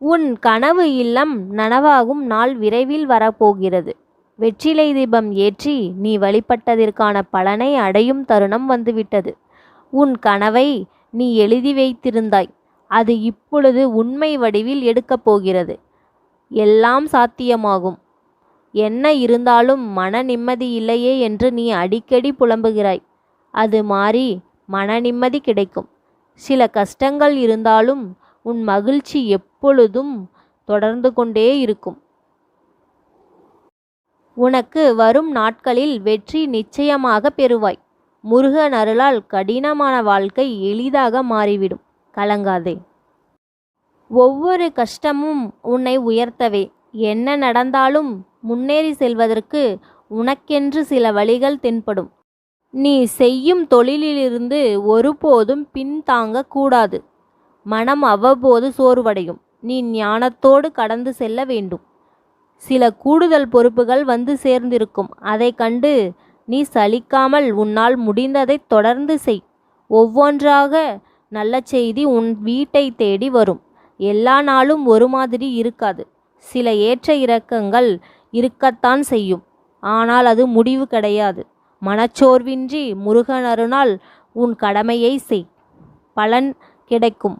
உன் கனவு இல்லம் நனவாகும் நாள் விரைவில் வரப்போகிறது. வெற்றிலை தீபம் ஏற்றி நீ வழிபட்டதற்கான பலனை அடையும் தருணம் வந்துவிட்டது. உன் கனவை நீ எழுதி வைத்திருந்தாய். அது இப்பொழுது உண்மை வடிவில் எடுக்கப் போகிறது. எல்லாம் சாத்தியமாகும். என்ன இருந்தாலும் மன நிம்மதி இல்லையே என்று நீ அடிக்கடி புலம்புகிறாய். அது மாறி மன நிம்மதி கிடைக்கும். சில கஷ்டங்கள் இருந்தாலும் உன் மகிழ்ச்சி எப்பொழுதும் தொடர்ந்து கொண்டே இருக்கும். உனக்கு வரும் நாட்களில் வெற்றி நிச்சயமாக பெறுவாய். முருகன் அருளால் கடினமான வாழ்க்கை எளிதாக மாறிவிடும். கலங்காதே. ஒவ்வொரு கஷ்டமும் உன்னை உயர்த்தவே. என்ன நடந்தாலும் முன்னேறி செல்வதற்கு உனக்கென்று சில வழிகள் தென்படும். நீ செய்யும் தொழிலிலிருந்து ஒருபோதும் பின்தாங்க கூடாது. மனம் அவ்வப்போது சோர்வடையும். நீ ஞானத்தோடு கடந்து செல்ல வேண்டும். சில கூடுதல் பொறுப்புகள் வந்து சேர்ந்திருக்கும். அதை கண்டு நீ சலிக்காமல் உன்னால் முடிந்ததை தொடர்ந்து செய். ஒவ்வொன்றாக நல்ல செய்தி உன் வீட்டை தேடி வரும். எல்லா நாளும் ஒரு மாதிரி இருக்காது. சில ஏற்ற இறக்கங்கள் இருக்கத்தான் செய்யும். ஆனால் அது முடிவு கிடையாது. மனச்சோர்வின்றி முருகன் அருளால் உன் கடமையை செய். பலன் கிடைக்கும்.